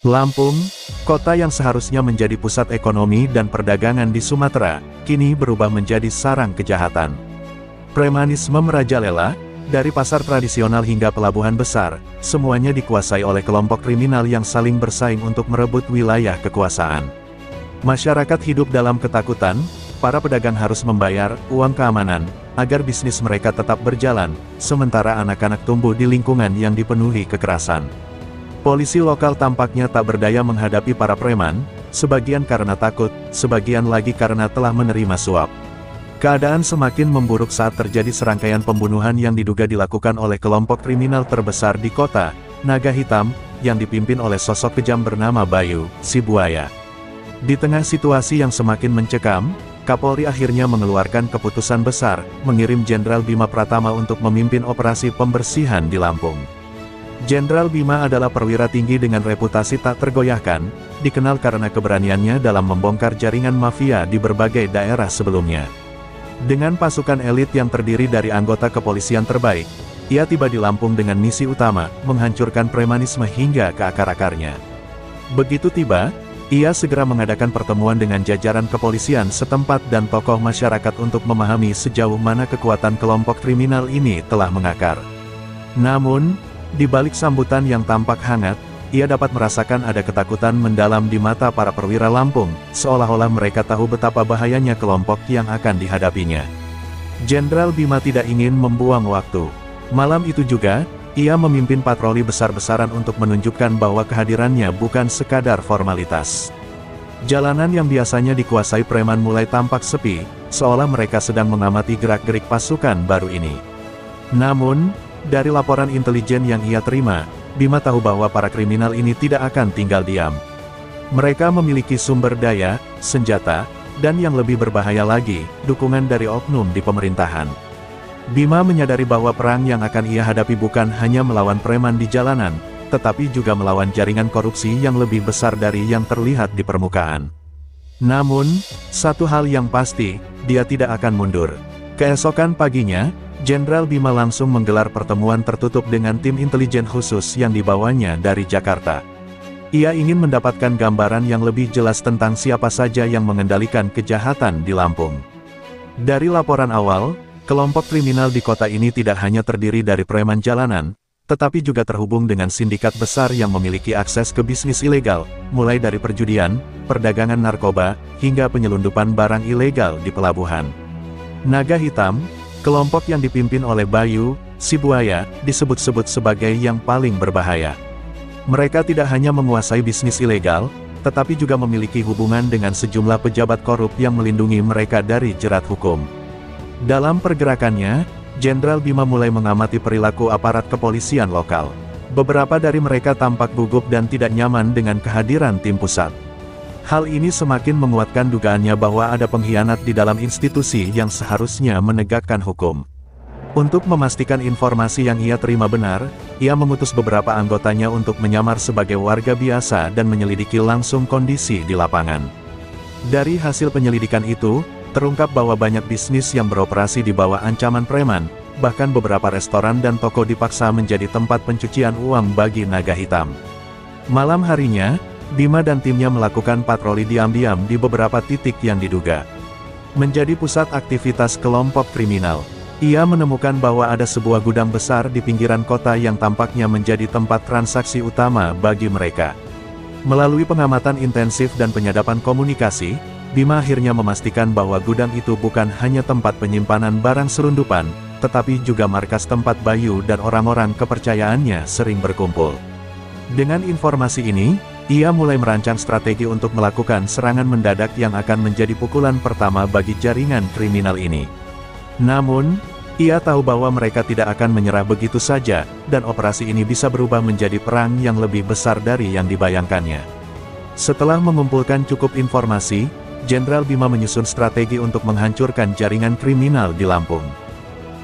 Lampung, kota yang seharusnya menjadi pusat ekonomi dan perdagangan di Sumatera, kini berubah menjadi sarang kejahatan. Premanisme merajalela, dari pasar tradisional hingga pelabuhan besar, semuanya dikuasai oleh kelompok kriminal yang saling bersaing untuk merebut wilayah kekuasaan. Masyarakat hidup dalam ketakutan, para pedagang harus membayar uang keamanan, agar bisnis mereka tetap berjalan, sementara anak-anak tumbuh di lingkungan yang dipenuhi kekerasan. Polisi lokal tampaknya tak berdaya menghadapi para preman, sebagian karena takut, sebagian lagi karena telah menerima suap. Keadaan semakin memburuk saat terjadi serangkaian pembunuhan yang diduga dilakukan oleh kelompok kriminal terbesar di kota, Naga Hitam, yang dipimpin oleh sosok kejam bernama Bayu, si buaya. Di tengah situasi yang semakin mencekam, Kapolri akhirnya mengeluarkan keputusan besar, mengirim Jenderal Bima Pratama untuk memimpin operasi pembersihan di Lampung. Jenderal Bima adalah perwira tinggi dengan reputasi tak tergoyahkan, dikenal karena keberaniannya dalam membongkar jaringan mafia di berbagai daerah sebelumnya. Dengan pasukan elit yang terdiri dari anggota kepolisian terbaik, ia tiba di Lampung dengan misi utama, menghancurkan premanisme hingga ke akar-akarnya. Begitu tiba, ia segera mengadakan pertemuan dengan jajaran kepolisian setempat dan tokoh masyarakat untuk memahami sejauh mana kekuatan kelompok kriminal ini telah mengakar. Namun, di balik sambutan yang tampak hangat, ia dapat merasakan ada ketakutan mendalam di mata para perwira Lampung, seolah-olah mereka tahu betapa bahayanya kelompok yang akan dihadapinya. Jenderal Bima tidak ingin membuang waktu. Malam itu juga, ia memimpin patroli besar-besaran untuk menunjukkan bahwa kehadirannya bukan sekadar formalitas. Jalanan yang biasanya dikuasai preman mulai tampak sepi, seolah mereka sedang mengamati gerak-gerik pasukan baru ini. Namun, dari laporan intelijen yang ia terima, Bima tahu bahwa para kriminal ini tidak akan tinggal diam. Mereka memiliki sumber daya, senjata, dan yang lebih berbahaya lagi, dukungan dari oknum di pemerintahan. Bima menyadari bahwa perang yang akan ia hadapi bukan hanya melawan preman di jalanan, tetapi juga melawan jaringan korupsi yang lebih besar dari yang terlihat di permukaan. Namun, satu hal yang pasti, dia tidak akan mundur. Keesokan paginya, Jenderal Bima langsung menggelar pertemuan tertutup dengan tim intelijen khusus yang dibawanya dari Jakarta. Ia ingin mendapatkan gambaran yang lebih jelas tentang siapa saja yang mengendalikan kejahatan di Lampung. Dari laporan awal, kelompok kriminal di kota ini tidak hanya terdiri dari preman jalanan, tetapi juga terhubung dengan sindikat besar yang memiliki akses ke bisnis ilegal, mulai dari perjudian, perdagangan narkoba, hingga penyelundupan barang ilegal di pelabuhan. Naga Hitam, kelompok yang dipimpin oleh Bayu, si buaya, disebut-sebut sebagai yang paling berbahaya. Mereka tidak hanya menguasai bisnis ilegal, tetapi juga memiliki hubungan dengan sejumlah pejabat korup yang melindungi mereka dari jerat hukum. Dalam pergerakannya, Jenderal Bima mulai mengamati perilaku aparat kepolisian lokal. Beberapa dari mereka tampak gugup dan tidak nyaman dengan kehadiran tim pusat. Hal ini semakin menguatkan dugaannya bahwa ada pengkhianat di dalam institusi yang seharusnya menegakkan hukum. Untuk memastikan informasi yang ia terima benar, ia mengutus beberapa anggotanya untuk menyamar sebagai warga biasa dan menyelidiki langsung kondisi di lapangan. Dari hasil penyelidikan itu, terungkap bahwa banyak bisnis yang beroperasi di bawah ancaman preman, bahkan beberapa restoran dan toko dipaksa menjadi tempat pencucian uang bagi Naga Hitam. Malam harinya, Bima dan timnya melakukan patroli diam-diam di beberapa titik yang diduga menjadi pusat aktivitas kelompok kriminal. Ia menemukan bahwa ada sebuah gudang besar di pinggiran kota yang tampaknya menjadi tempat transaksi utama bagi mereka. Melalui pengamatan intensif dan penyadapan komunikasi, Bima akhirnya memastikan bahwa gudang itu bukan hanya tempat penyimpanan barang selundupan, tetapi juga markas tempat Bayu dan orang-orang kepercayaannya sering berkumpul. Dengan informasi ini, ia mulai merancang strategi untuk melakukan serangan mendadak yang akan menjadi pukulan pertama bagi jaringan kriminal ini. Namun, ia tahu bahwa mereka tidak akan menyerah begitu saja, dan operasi ini bisa berubah menjadi perang yang lebih besar dari yang dibayangkannya. Setelah mengumpulkan cukup informasi, Jenderal Bima menyusun strategi untuk menghancurkan jaringan kriminal di Lampung.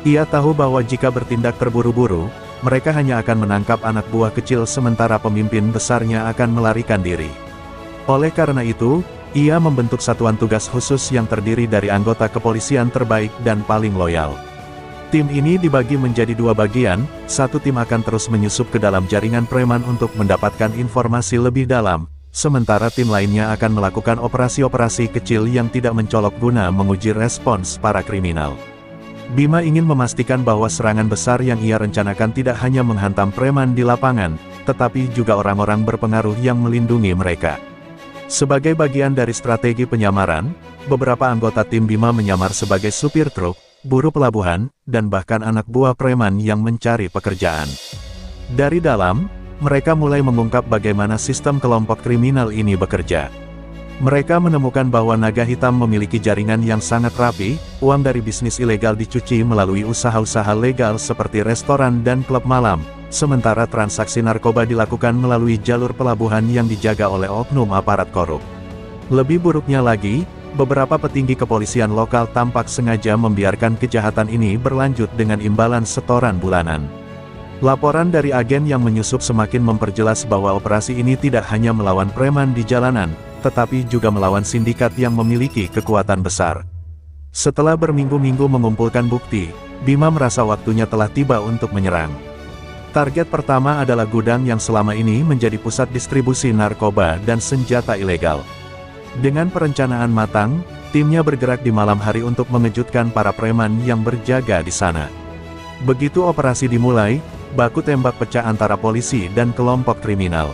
Ia tahu bahwa jika bertindak terburu-buru, mereka hanya akan menangkap anak buah kecil sementara pemimpin besarnya akan melarikan diri. Oleh karena itu, ia membentuk satuan tugas khusus yang terdiri dari anggota kepolisian terbaik dan paling loyal. Tim ini dibagi menjadi dua bagian, satu tim akan terus menyusup ke dalam jaringan preman untuk mendapatkan informasi lebih dalam, sementara tim lainnya akan melakukan operasi-operasi kecil yang tidak mencolok guna menguji respons para kriminal. Bima ingin memastikan bahwa serangan besar yang ia rencanakan tidak hanya menghantam preman di lapangan, tetapi juga orang-orang berpengaruh yang melindungi mereka. Sebagai bagian dari strategi penyamaran, beberapa anggota tim Bima menyamar sebagai supir truk, buruh pelabuhan, dan bahkan anak buah preman yang mencari pekerjaan. Dari dalam, mereka mulai mengungkap bagaimana sistem kelompok kriminal ini bekerja. Mereka menemukan bahwa naga hitam memiliki jaringan yang sangat rapi, uang dari bisnis ilegal dicuci melalui usaha-usaha legal seperti restoran dan klub malam, sementara transaksi narkoba dilakukan melalui jalur pelabuhan yang dijaga oleh oknum aparat korup. Lebih buruknya lagi, beberapa petinggi kepolisian lokal tampak sengaja membiarkan kejahatan ini berlanjut dengan imbalan setoran bulanan. Laporan dari agen yang menyusup semakin memperjelas bahwa operasi ini tidak hanya melawan preman di jalanan, tetapi juga melawan sindikat yang memiliki kekuatan besar. Setelah berminggu-minggu mengumpulkan bukti, Bima merasa waktunya telah tiba untuk menyerang. Target pertama adalah gudang yang selama ini menjadi pusat distribusi narkoba dan senjata ilegal. Dengan perencanaan matang, timnya bergerak di malam hari untuk mengejutkan para preman yang berjaga di sana. Begitu operasi dimulai, baku tembak pecah antara polisi dan kelompok kriminal.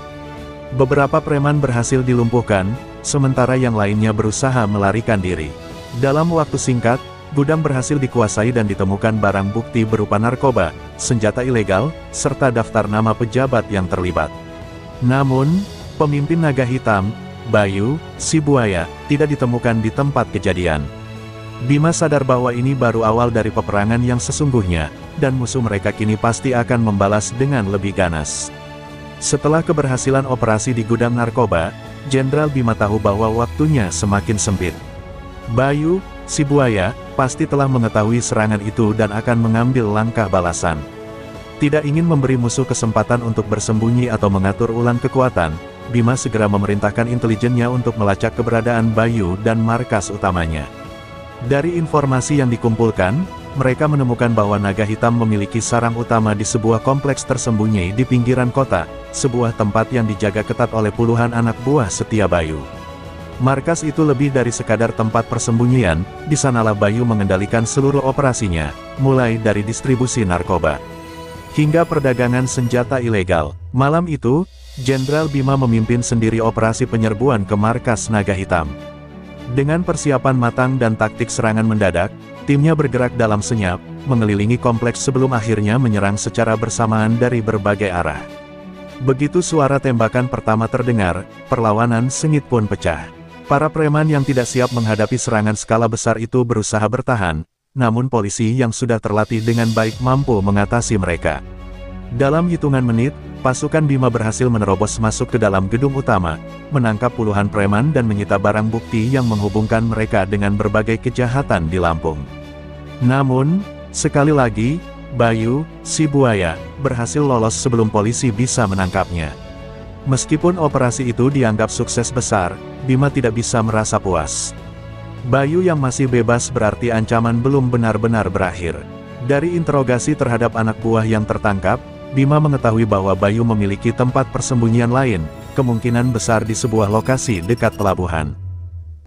Beberapa preman berhasil dilumpuhkan, sementara yang lainnya berusaha melarikan diri. Dalam waktu singkat, gudang berhasil dikuasai dan ditemukan barang bukti berupa narkoba, senjata ilegal, serta daftar nama pejabat yang terlibat. Namun, pemimpin naga hitam, Bayu, si buaya, tidak ditemukan di tempat kejadian. Bima sadar bahwa ini baru awal dari peperangan yang sesungguhnya, dan musuh mereka kini pasti akan membalas dengan lebih ganas. Setelah keberhasilan operasi di gudang narkoba, Jenderal Bima tahu bahwa waktunya semakin sempit. Bayu, si buaya, pasti telah mengetahui serangan itu dan akan mengambil langkah balasan. Tidak ingin memberi musuh kesempatan untuk bersembunyi atau mengatur ulang kekuatan, Bima segera memerintahkan intelijennya untuk melacak keberadaan Bayu dan markas utamanya. Dari informasi yang dikumpulkan, mereka menemukan bahwa naga hitam memiliki sarang utama di sebuah kompleks tersembunyi di pinggiran kota, sebuah tempat yang dijaga ketat oleh puluhan anak buah setia Bayu. Markas itu lebih dari sekadar tempat persembunyian, di sanalah Bayu mengendalikan seluruh operasinya, mulai dari distribusi narkoba hingga perdagangan senjata ilegal. Malam itu, Jenderal Bima memimpin sendiri operasi penyerbuan ke markas naga hitam. Dengan persiapan matang dan taktik serangan mendadak, timnya bergerak dalam senyap, mengelilingi kompleks sebelum akhirnya menyerang secara bersamaan dari berbagai arah. Begitu suara tembakan pertama terdengar, perlawanan sengit pun pecah. Para preman yang tidak siap menghadapi serangan skala besar itu berusaha bertahan, namun polisi yang sudah terlatih dengan baik mampu mengatasi mereka. Dalam hitungan menit, pasukan Bima berhasil menerobos masuk ke dalam gedung utama, menangkap puluhan preman dan menyita barang bukti yang menghubungkan mereka dengan berbagai kejahatan di Lampung. Namun, sekali lagi, Bayu, si buaya, berhasil lolos sebelum polisi bisa menangkapnya. Meskipun operasi itu dianggap sukses besar, Bima tidak bisa merasa puas. Bayu yang masih bebas berarti ancaman belum benar-benar berakhir. Dari interogasi terhadap anak buah yang tertangkap, Bima mengetahui bahwa Bayu memiliki tempat persembunyian lain, kemungkinan besar di sebuah lokasi dekat pelabuhan.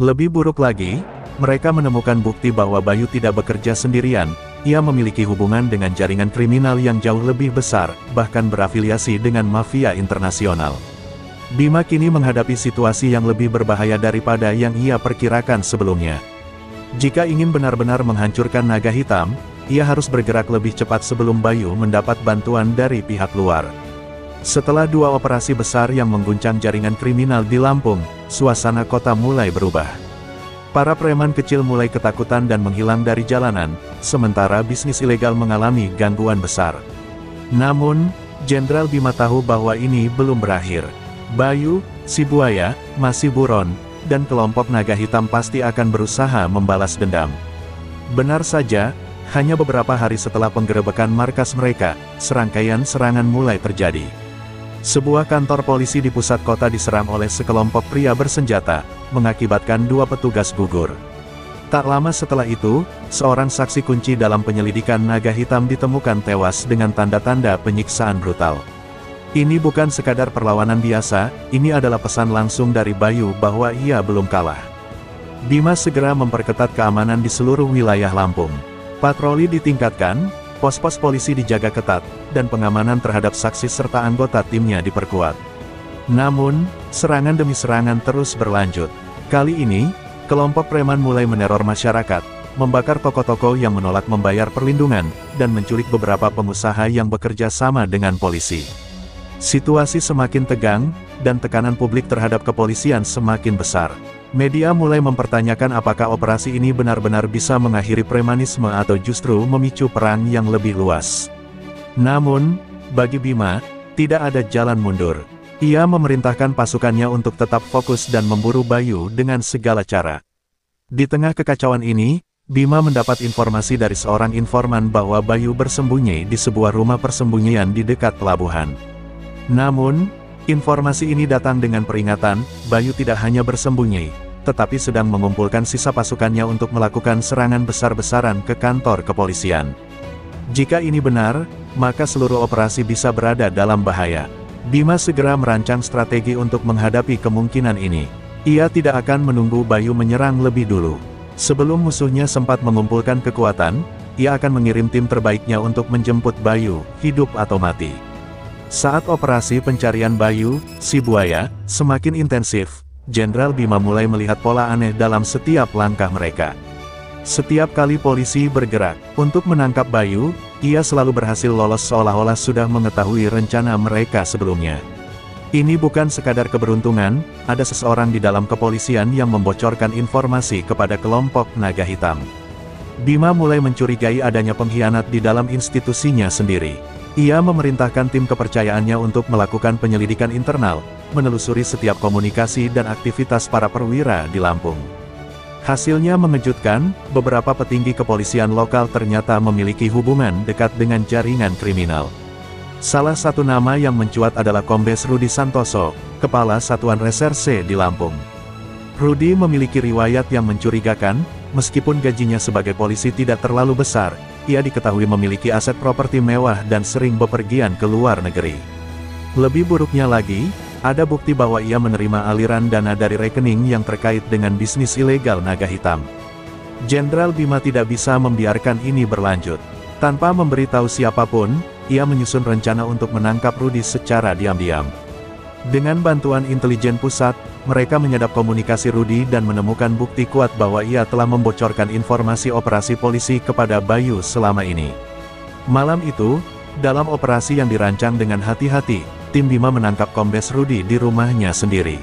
Lebih buruk lagi, mereka menemukan bukti bahwa Bayu tidak bekerja sendirian, ia memiliki hubungan dengan jaringan kriminal yang jauh lebih besar, bahkan berafiliasi dengan mafia internasional. Bima kini menghadapi situasi yang lebih berbahaya daripada yang ia perkirakan sebelumnya. Jika ingin benar-benar menghancurkan naga hitam, ia harus bergerak lebih cepat sebelum Bayu mendapat bantuan dari pihak luar. Setelah dua operasi besar yang mengguncang jaringan kriminal di Lampung, suasana kota mulai berubah. Para preman kecil mulai ketakutan dan menghilang dari jalanan, sementara bisnis ilegal mengalami gangguan besar. Namun, Jenderal Bima tahu bahwa ini belum berakhir. Bayu, si buaya, masih buron, dan kelompok naga hitam pasti akan berusaha membalas dendam. Benar saja, hanya beberapa hari setelah penggerebekan markas mereka, serangkaian serangan mulai terjadi. Sebuah kantor polisi di pusat kota diserang oleh sekelompok pria bersenjata, mengakibatkan dua petugas gugur. Tak lama setelah itu, seorang saksi kunci dalam penyelidikan naga hitam ditemukan tewas dengan tanda-tanda penyiksaan brutal. Ini bukan sekadar perlawanan biasa, ini adalah pesan langsung dari Bayu bahwa ia belum kalah. Bima segera memperketat keamanan di seluruh wilayah Lampung. Patroli ditingkatkan, pos-pos polisi dijaga ketat, dan pengamanan terhadap saksi serta anggota timnya diperkuat. Namun, serangan demi serangan terus berlanjut. Kali ini, kelompok preman mulai meneror masyarakat, membakar toko-toko yang menolak membayar perlindungan, dan menculik beberapa pengusaha yang bekerja sama dengan polisi. Situasi semakin tegang, dan tekanan publik terhadap kepolisian semakin besar. Media mulai mempertanyakan apakah operasi ini benar-benar bisa mengakhiri premanisme atau justru memicu perang yang lebih luas. Namun, bagi Bima, tidak ada jalan mundur. Ia memerintahkan pasukannya untuk tetap fokus dan memburu Bayu dengan segala cara. Di tengah kekacauan ini, Bima mendapat informasi dari seorang informan bahwa Bayu bersembunyi di sebuah rumah persembunyian di dekat pelabuhan. Namun, informasi ini datang dengan peringatan, Bayu tidak hanya bersembunyi, tetapi sedang mengumpulkan sisa pasukannya untuk melakukan serangan besar-besaran ke kantor kepolisian. Jika ini benar, maka seluruh operasi bisa berada dalam bahaya. Bima segera merancang strategi untuk menghadapi kemungkinan ini. Ia tidak akan menunggu Bayu menyerang lebih dulu. Sebelum musuhnya sempat mengumpulkan kekuatan, ia akan mengirim tim terbaiknya untuk menjemput Bayu, hidup atau mati. Saat operasi pencarian Bayu, si buaya, semakin intensif, Jenderal Bima mulai melihat pola aneh dalam setiap langkah mereka. Setiap kali polisi bergerak untuk menangkap Bayu, ia selalu berhasil lolos seolah-olah sudah mengetahui rencana mereka sebelumnya. Ini bukan sekadar keberuntungan, ada seseorang di dalam kepolisian yang membocorkan informasi kepada kelompok naga hitam. Bima mulai mencurigai adanya pengkhianat di dalam institusinya sendiri. Ia memerintahkan tim kepercayaannya untuk melakukan penyelidikan internal, menelusuri setiap komunikasi dan aktivitas para perwira di Lampung. Hasilnya mengejutkan, beberapa petinggi kepolisian lokal ternyata memiliki hubungan dekat dengan jaringan kriminal. Salah satu nama yang mencuat adalah Kombes Rudi Santoso, Kepala Satuan Reserse di Lampung. Rudi memiliki riwayat yang mencurigakan, meskipun gajinya sebagai polisi tidak terlalu besar, ia diketahui memiliki aset properti mewah dan sering bepergian ke luar negeri. Lebih buruknya lagi, ada bukti bahwa ia menerima aliran dana dari rekening yang terkait dengan bisnis ilegal naga hitam. Jenderal Bima tidak bisa membiarkan ini berlanjut. Tanpa memberitahu siapapun, ia menyusun rencana untuk menangkap Rudi secara diam-diam. Dengan bantuan intelijen pusat, mereka menyadap komunikasi Rudi dan menemukan bukti kuat bahwa ia telah membocorkan informasi operasi polisi kepada Bayu selama ini. Malam itu, dalam operasi yang dirancang dengan hati-hati, tim Bima menangkap Kombes Rudi di rumahnya sendiri.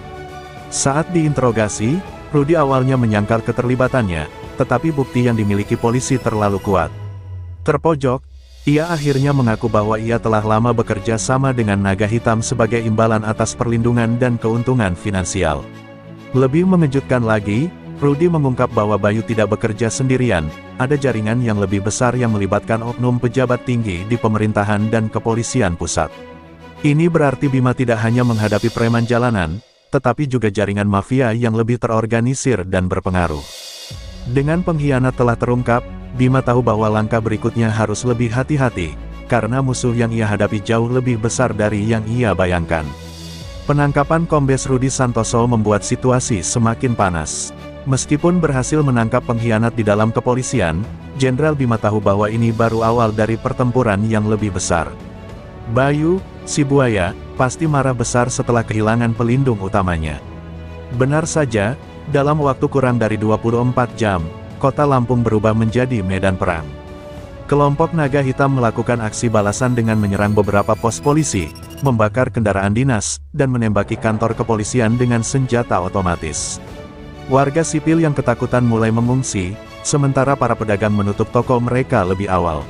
Saat diinterogasi, Rudi awalnya menyangkal keterlibatannya, tetapi bukti yang dimiliki polisi terlalu kuat. Terpojok, ia akhirnya mengaku bahwa ia telah lama bekerja sama dengan naga hitam sebagai imbalan atas perlindungan dan keuntungan finansial. Lebih mengejutkan lagi, Rudi mengungkap bahwa Bayu tidak bekerja sendirian, ada jaringan yang lebih besar yang melibatkan oknum pejabat tinggi di pemerintahan dan kepolisian pusat. Ini berarti Bima tidak hanya menghadapi preman jalanan, tetapi juga jaringan mafia yang lebih terorganisir dan berpengaruh. Dengan pengkhianat telah terungkap, Bima tahu bahwa langkah berikutnya harus lebih hati-hati, karena musuh yang ia hadapi jauh lebih besar dari yang ia bayangkan. Penangkapan Kombes Rudi Santoso membuat situasi semakin panas. Meskipun berhasil menangkap pengkhianat di dalam kepolisian, Jenderal Bima tahu bahwa ini baru awal dari pertempuran yang lebih besar. Bayu, si buaya, pasti marah besar setelah kehilangan pelindung utamanya. Benar saja, dalam waktu kurang dari 24 jam, kota Lampung berubah menjadi medan perang. Kelompok naga hitam melakukan aksi balasan dengan menyerang beberapa pos polisi, membakar kendaraan dinas, dan menembaki kantor kepolisian dengan senjata otomatis. Warga sipil yang ketakutan mulai mengungsi, sementara para pedagang menutup toko mereka lebih awal.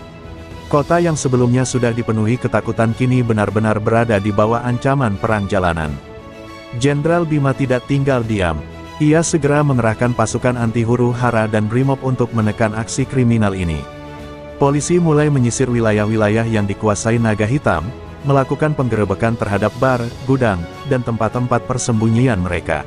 Kota yang sebelumnya sudah dipenuhi ketakutan kini benar-benar berada di bawah ancaman perang jalanan. Jenderal Bima tidak tinggal diam. Ia segera mengerahkan pasukan anti huru-hara dan BRIMOB untuk menekan aksi kriminal ini. Polisi mulai menyisir wilayah-wilayah yang dikuasai naga hitam, melakukan penggerebekan terhadap bar, gudang, dan tempat-tempat persembunyian mereka.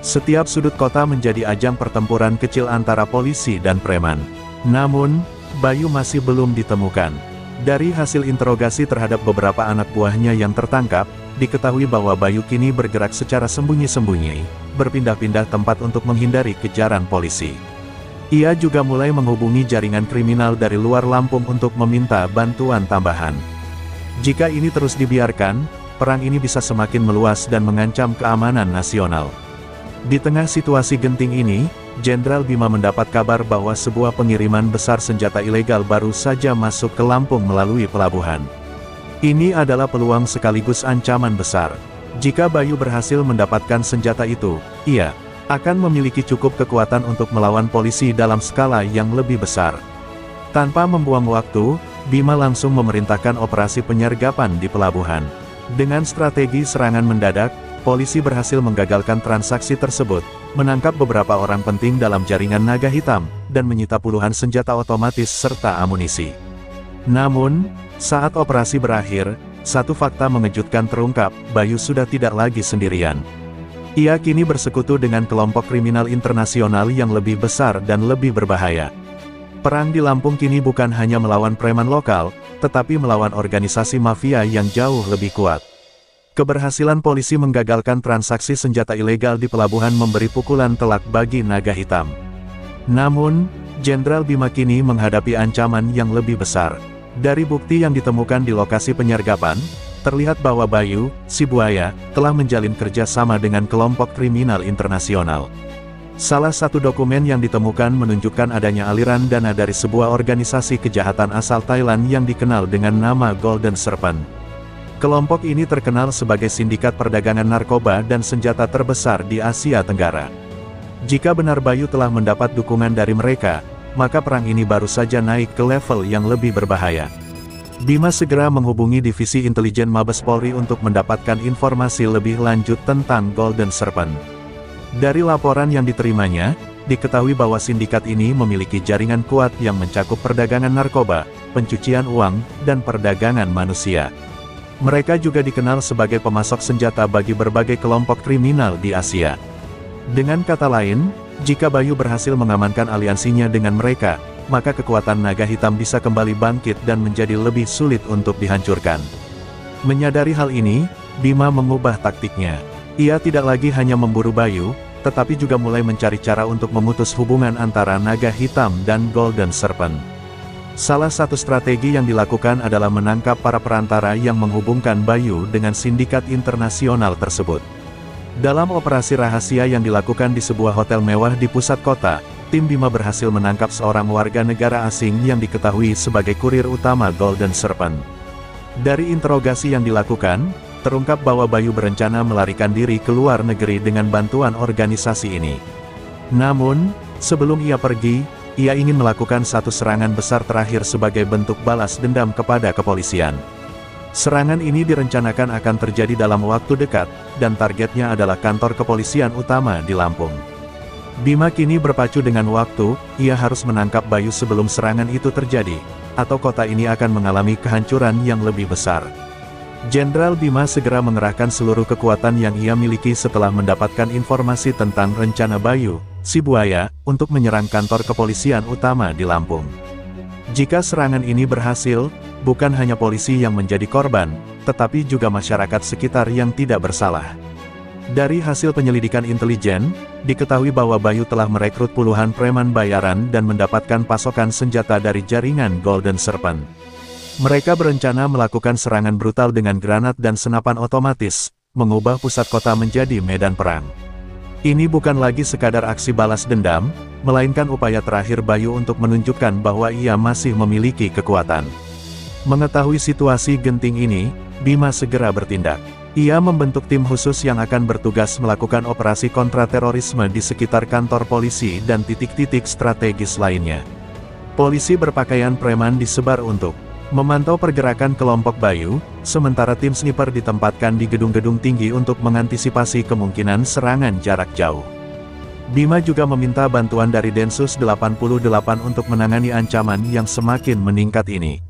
Setiap sudut kota menjadi ajang pertempuran kecil antara polisi dan preman. Namun, Bayu masih belum ditemukan. Dari hasil interogasi terhadap beberapa anak buahnya yang tertangkap, diketahui bahwa Bayu kini bergerak secara sembunyi-sembunyi, berpindah-pindah tempat untuk menghindari kejaran polisi. Ia juga mulai menghubungi jaringan kriminal dari luar Lampung untuk meminta bantuan tambahan. Jika ini terus dibiarkan, perang ini bisa semakin meluas dan mengancam keamanan nasional. Di tengah situasi genting ini, Jenderal Bima mendapat kabar bahwa sebuah pengiriman besar senjata ilegal baru saja masuk ke Lampung melalui pelabuhan. Ini adalah peluang sekaligus ancaman besar. Jika Bayu berhasil mendapatkan senjata itu, ia akan memiliki cukup kekuatan untuk melawan polisi dalam skala yang lebih besar. Tanpa membuang waktu, Bima langsung memerintahkan operasi penyergapan di pelabuhan. Dengan strategi serangan mendadak, polisi berhasil menggagalkan transaksi tersebut, menangkap beberapa orang penting dalam jaringan naga hitam, dan menyita puluhan senjata otomatis serta amunisi. Namun, saat operasi berakhir, satu fakta mengejutkan terungkap, Bayu sudah tidak lagi sendirian. Ia kini bersekutu dengan kelompok kriminal internasional yang lebih besar dan lebih berbahaya. Perang di Lampung kini bukan hanya melawan preman lokal, tetapi melawan organisasi mafia yang jauh lebih kuat. Keberhasilan polisi menggagalkan transaksi senjata ilegal di pelabuhan memberi pukulan telak bagi naga hitam. Namun, Jenderal Bima kini menghadapi ancaman yang lebih besar. Dari bukti yang ditemukan di lokasi penyergapan, terlihat bahwa Bayu, si buaya, telah menjalin kerjasama dengan kelompok kriminal internasional. Salah satu dokumen yang ditemukan menunjukkan adanya aliran dana dari sebuah organisasi kejahatan asal Thailand yang dikenal dengan nama Golden Serpent. Kelompok ini terkenal sebagai sindikat perdagangan narkoba dan senjata terbesar di Asia Tenggara. Jika benar Bayu telah mendapat dukungan dari mereka, maka perang ini baru saja naik ke level yang lebih berbahaya. Bima segera menghubungi Divisi Intelijen Mabes Polri untuk mendapatkan informasi lebih lanjut tentang Golden Serpent. Dari laporan yang diterimanya, diketahui bahwa sindikat ini memiliki jaringan kuat yang mencakup perdagangan narkoba, pencucian uang, dan perdagangan manusia. Mereka juga dikenal sebagai pemasok senjata bagi berbagai kelompok kriminal di Asia. Dengan kata lain, jika Bayu berhasil mengamankan aliansinya dengan mereka, maka kekuatan naga hitam bisa kembali bangkit dan menjadi lebih sulit untuk dihancurkan. Menyadari hal ini, Bima mengubah taktiknya. Ia tidak lagi hanya memburu Bayu, tetapi juga mulai mencari cara untuk memutus hubungan antara naga hitam dan Golden Serpent. Salah satu strategi yang dilakukan adalah menangkap para perantara yang menghubungkan Bayu dengan sindikat internasional tersebut. Dalam operasi rahasia yang dilakukan di sebuah hotel mewah di pusat kota, tim Bima berhasil menangkap seorang warga negara asing yang diketahui sebagai kurir utama Golden Serpent. Dari interogasi yang dilakukan, terungkap bahwa Bayu berencana melarikan diri ke luar negeri dengan bantuan organisasi ini. Namun, sebelum ia pergi, ia ingin melakukan satu serangan besar terakhir sebagai bentuk balas dendam kepada kepolisian. Serangan ini direncanakan akan terjadi dalam waktu dekat, dan targetnya adalah kantor kepolisian utama di Lampung. Bima kini berpacu dengan waktu, ia harus menangkap Bayu sebelum serangan itu terjadi, atau kota ini akan mengalami kehancuran yang lebih besar. Jenderal Bima segera mengerahkan seluruh kekuatan yang ia miliki setelah mendapatkan informasi tentang rencana Bayu, si buaya, untuk menyerang kantor kepolisian utama di Lampung. Jika serangan ini berhasil, bukan hanya polisi yang menjadi korban, tetapi juga masyarakat sekitar yang tidak bersalah. Dari hasil penyelidikan intelijen, diketahui bahwa Bayu telah merekrut puluhan preman bayaran dan mendapatkan pasokan senjata dari jaringan Golden Serpent. Mereka berencana melakukan serangan brutal dengan granat dan senapan otomatis, mengubah pusat kota menjadi medan perang. Ini bukan lagi sekadar aksi balas dendam, melainkan upaya terakhir Bayu untuk menunjukkan bahwa ia masih memiliki kekuatan. Mengetahui situasi genting ini, Bima segera bertindak. Ia membentuk tim khusus yang akan bertugas melakukan operasi kontraterorisme di sekitar kantor polisi dan titik-titik strategis lainnya. Polisi berpakaian preman disebar untuk memantau pergerakan kelompok Bayu, sementara tim sniper ditempatkan di gedung-gedung tinggi untuk mengantisipasi kemungkinan serangan jarak jauh. Bima juga meminta bantuan dari Densus 88 untuk menangani ancaman yang semakin meningkat ini.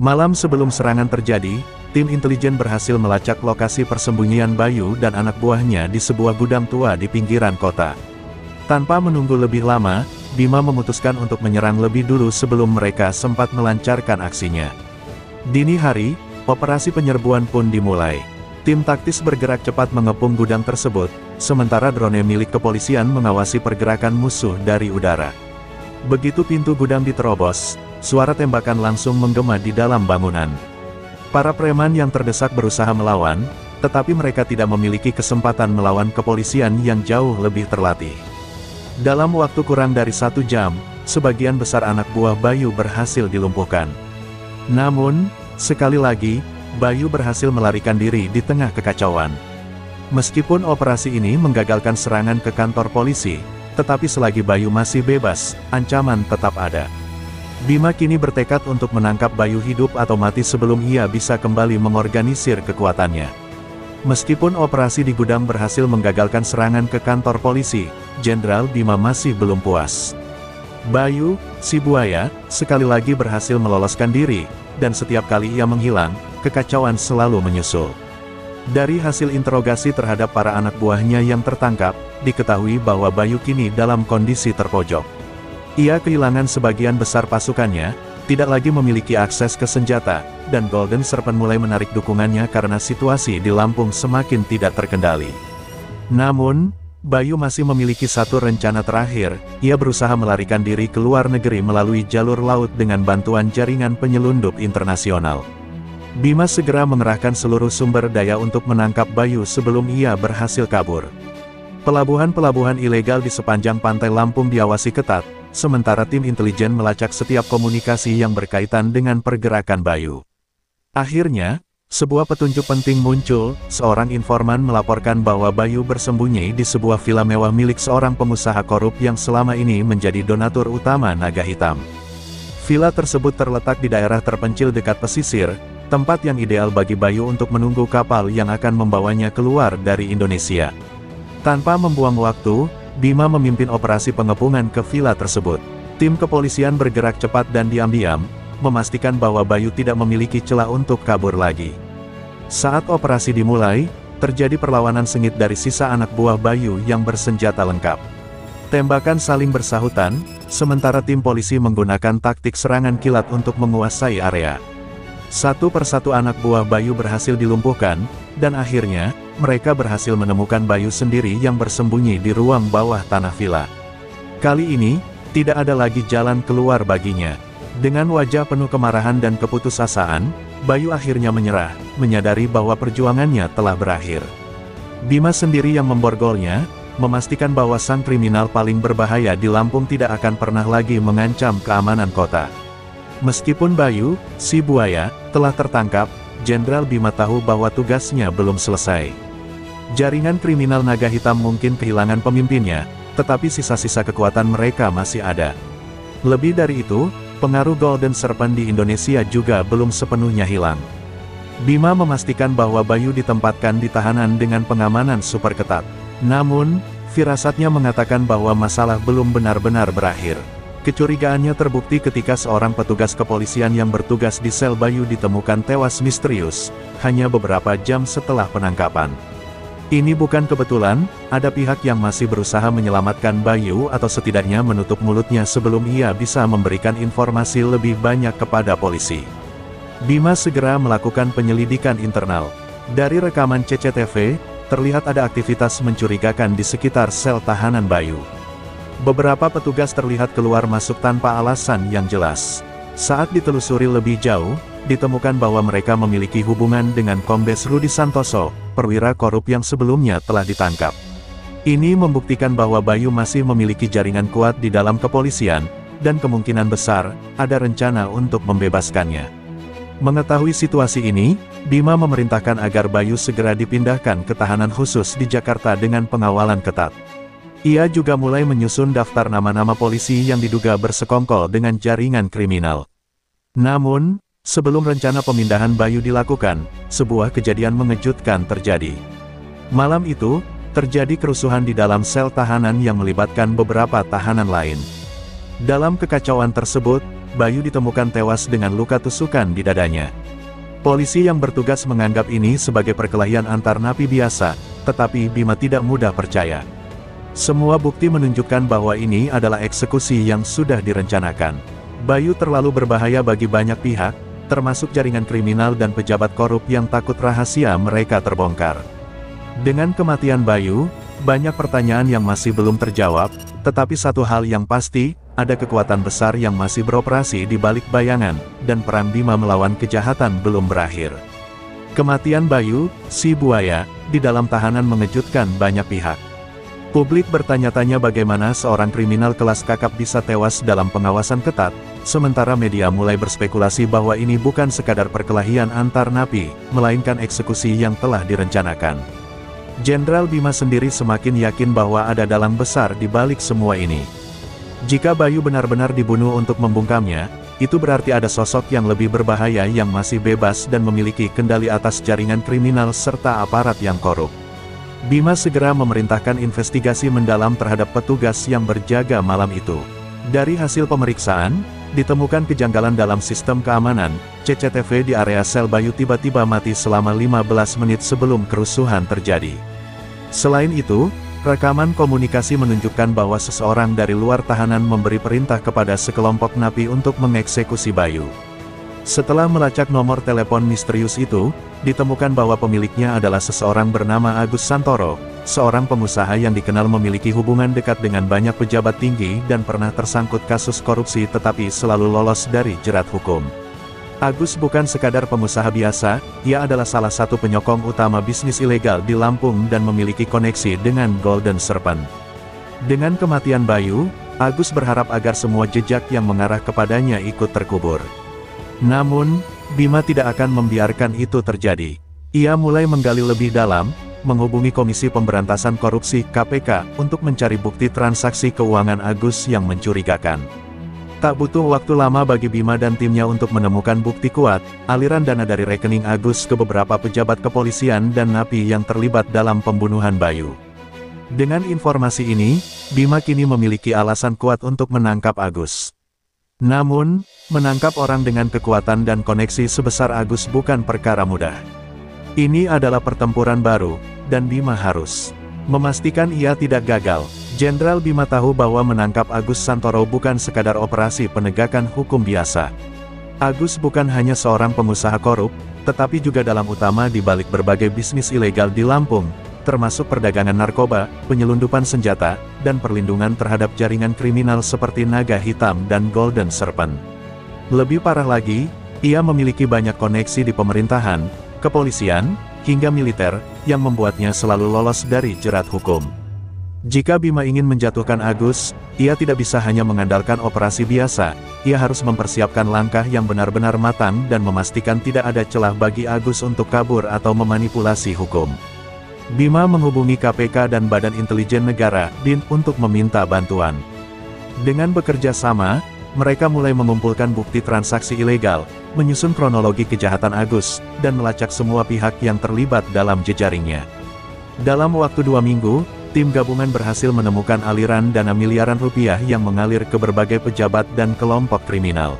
Malam sebelum serangan terjadi, tim intelijen berhasil melacak lokasi persembunyian Bayu dan anak buahnya di sebuah gudang tua di pinggiran kota. Tanpa menunggu lebih lama, Bima memutuskan untuk menyerang lebih dulu sebelum mereka sempat melancarkan aksinya. Dini hari, operasi penyerbuan pun dimulai. Tim taktis bergerak cepat mengepung gudang tersebut, sementara drone milik kepolisian mengawasi pergerakan musuh dari udara. Begitu pintu gudang diterobos, suara tembakan langsung menggema di dalam bangunan. Para preman yang terdesak berusaha melawan, tetapi mereka tidak memiliki kesempatan melawan kepolisian yang jauh lebih terlatih. Dalam waktu kurang dari 1 jam, sebagian besar anak buah Bayu berhasil dilumpuhkan. Namun, sekali lagi, Bayu berhasil melarikan diri di tengah kekacauan. Meskipun operasi ini menggagalkan serangan ke kantor polisi, tetapi selagi Bayu masih bebas, ancaman tetap ada. Bima kini bertekad untuk menangkap Bayu hidup atau mati sebelum ia bisa kembali mengorganisir kekuatannya. Meskipun operasi di gudang berhasil menggagalkan serangan ke kantor polisi, Jenderal Bima masih belum puas. Bayu, si buaya, sekali lagi berhasil meloloskan diri, dan setiap kali ia menghilang, kekacauan selalu menyusul. Dari hasil interogasi terhadap para anak buahnya yang tertangkap, diketahui bahwa Bayu kini dalam kondisi terpojok. Ia kehilangan sebagian besar pasukannya, tidak lagi memiliki akses ke senjata, dan Golden Serpent mulai menarik dukungannya karena situasi di Lampung semakin tidak terkendali. Namun, Bayu masih memiliki satu rencana terakhir. Ia berusaha melarikan diri ke luar negeri melalui jalur laut dengan bantuan jaringan penyelundup internasional. Bima segera mengerahkan seluruh sumber daya untuk menangkap Bayu sebelum ia berhasil kabur. Pelabuhan-pelabuhan ilegal di sepanjang pantai Lampung diawasi ketat, sementara tim intelijen melacak setiap komunikasi yang berkaitan dengan pergerakan Bayu. Akhirnya, sebuah petunjuk penting muncul. Seorang informan melaporkan bahwa Bayu bersembunyi di sebuah villa mewah milik seorang pengusaha korup yang selama ini menjadi donatur utama Naga Hitam. Villa tersebut terletak di daerah terpencil dekat pesisir, tempat yang ideal bagi Bayu untuk menunggu kapal yang akan membawanya keluar dari Indonesia. Tanpa membuang waktu, Bima memimpin operasi pengepungan ke villa tersebut. Tim kepolisian bergerak cepat dan diam-diam, memastikan bahwa Bayu tidak memiliki celah untuk kabur lagi. Saat operasi dimulai, terjadi perlawanan sengit dari sisa anak buah Bayu yang bersenjata lengkap. Tembakan saling bersahutan, sementara tim polisi menggunakan taktik serangan kilat untuk menguasai area. Satu persatu anak buah Bayu berhasil dilumpuhkan, dan akhirnya, mereka berhasil menemukan Bayu sendiri yang bersembunyi di ruang bawah tanah villa. Kali ini, tidak ada lagi jalan keluar baginya. Dengan wajah penuh kemarahan dan keputusasaan, Bayu akhirnya menyerah, menyadari bahwa perjuangannya telah berakhir. Bima sendiri yang memborgolnya, memastikan bahwa sang kriminal paling berbahaya di Lampung tidak akan pernah lagi mengancam keamanan kota. Meskipun Bayu, si buaya, telah tertangkap, Jenderal Bima tahu bahwa tugasnya belum selesai. Jaringan kriminal Naga Hitam mungkin kehilangan pemimpinnya, tetapi sisa-sisa kekuatan mereka masih ada. Lebih dari itu, pengaruh Golden Serpent di Indonesia juga belum sepenuhnya hilang. Bima memastikan bahwa Bayu ditempatkan di tahanan dengan pengamanan super ketat. Namun, firasatnya mengatakan bahwa masalah belum benar-benar berakhir. Kecurigaannya terbukti ketika seorang petugas kepolisian yang bertugas di sel Bayu ditemukan tewas misterius, hanya beberapa jam setelah penangkapan. Ini bukan kebetulan, ada pihak yang masih berusaha menyelamatkan Bayu atau setidaknya menutup mulutnya sebelum ia bisa memberikan informasi lebih banyak kepada polisi. Bima segera melakukan penyelidikan internal. Dari rekaman CCTV, terlihat ada aktivitas mencurigakan di sekitar sel tahanan Bayu. Beberapa petugas terlihat keluar masuk tanpa alasan yang jelas. Saat ditelusuri lebih jauh, ditemukan bahwa mereka memiliki hubungan dengan Kombes Rudi Santoso, perwira korup yang sebelumnya telah ditangkap. Ini membuktikan bahwa Bayu masih memiliki jaringan kuat di dalam kepolisian, dan kemungkinan besar, ada rencana untuk membebaskannya. Mengetahui situasi ini, Bima memerintahkan agar Bayu segera dipindahkan ke tahanan khusus di Jakarta dengan pengawalan ketat. Ia juga mulai menyusun daftar nama-nama polisi yang diduga bersekongkol dengan jaringan kriminal. Namun, sebelum rencana pemindahan Bayu dilakukan, sebuah kejadian mengejutkan terjadi. Malam itu, terjadi kerusuhan di dalam sel tahanan yang melibatkan beberapa tahanan lain. Dalam kekacauan tersebut, Bayu ditemukan tewas dengan luka tusukan di dadanya. Polisi yang bertugas menganggap ini sebagai perkelahian antar napi biasa, tetapi Bima tidak mudah percaya. Semua bukti menunjukkan bahwa ini adalah eksekusi yang sudah direncanakan. Bayu terlalu berbahaya bagi banyak pihak, termasuk jaringan kriminal dan pejabat korup yang takut rahasia mereka terbongkar. Dengan kematian Bayu, banyak pertanyaan yang masih belum terjawab, tetapi satu hal yang pasti, ada kekuatan besar yang masih beroperasi di balik bayangan, dan perang Bima melawan kejahatan belum berakhir. Kematian Bayu, si buaya, di dalam tahanan mengejutkan banyak pihak. Publik bertanya-tanya bagaimana seorang kriminal kelas kakap bisa tewas dalam pengawasan ketat, sementara media mulai berspekulasi bahwa ini bukan sekadar perkelahian antar napi, melainkan eksekusi yang telah direncanakan. Jenderal Bima sendiri semakin yakin bahwa ada dalang besar di balik semua ini. Jika Bayu benar-benar dibunuh untuk membungkamnya, itu berarti ada sosok yang lebih berbahaya yang masih bebas dan memiliki kendali atas jaringan kriminal serta aparat yang korup. Bima segera memerintahkan investigasi mendalam terhadap petugas yang berjaga malam itu. Dari hasil pemeriksaan, ditemukan kejanggalan dalam sistem keamanan. CCTV di area sel Bayu tiba-tiba mati selama 15 menit sebelum kerusuhan terjadi. Selain itu, rekaman komunikasi menunjukkan bahwa seseorang dari luar tahanan memberi perintah kepada sekelompok napi untuk mengeksekusi Bayu. Setelah melacak nomor telepon misterius itu, ditemukan bahwa pemiliknya adalah seseorang bernama Agus Santoro, seorang pengusaha yang dikenal memiliki hubungan dekat dengan banyak pejabat tinggi dan pernah tersangkut kasus korupsi tetapi selalu lolos dari jerat hukum. Agus bukan sekadar pengusaha biasa, ia adalah salah satu penyokong utama bisnis ilegal di Lampung dan memiliki koneksi dengan Golden Serpent. Dengan kematian Bayu, Agus berharap agar semua jejak yang mengarah kepadanya ikut terkubur. Namun, Bima tidak akan membiarkan itu terjadi. Ia mulai menggali lebih dalam, menghubungi Komisi Pemberantasan Korupsi (KPK) untuk mencari bukti transaksi keuangan Agus yang mencurigakan. Tak butuh waktu lama bagi Bima dan timnya untuk menemukan bukti kuat, aliran dana dari rekening Agus ke beberapa pejabat kepolisian dan napi yang terlibat dalam pembunuhan Bayu. Dengan informasi ini, Bima kini memiliki alasan kuat untuk menangkap Agus. Namun, menangkap orang dengan kekuatan dan koneksi sebesar Agus bukan perkara mudah. Ini adalah pertempuran baru, dan Bima harus memastikan ia tidak gagal. Jenderal Bima tahu bahwa menangkap Agus Santoro bukan sekadar operasi penegakan hukum biasa. Agus bukan hanya seorang pengusaha korup, tetapi juga dalang utama di balik berbagai bisnis ilegal di Lampung, termasuk perdagangan narkoba, penyelundupan senjata, dan perlindungan terhadap jaringan kriminal seperti Naga Hitam dan Golden Serpent. Lebih parah lagi, ia memiliki banyak koneksi di pemerintahan, kepolisian, hingga militer, yang membuatnya selalu lolos dari jerat hukum. Jika Bima ingin menjatuhkan Agus, ia tidak bisa hanya mengandalkan operasi biasa, ia harus mempersiapkan langkah yang benar-benar matang dan memastikan tidak ada celah bagi Agus untuk kabur atau memanipulasi hukum. Bima menghubungi KPK dan Badan Intelijen Negara, BIN, untuk meminta bantuan. Dengan bekerja sama, mereka mulai mengumpulkan bukti transaksi ilegal, menyusun kronologi kejahatan Agus, dan melacak semua pihak yang terlibat dalam jejaringnya. Dalam waktu 2 minggu, tim gabungan berhasil menemukan aliran dana miliaran rupiah yang mengalir ke berbagai pejabat dan kelompok kriminal.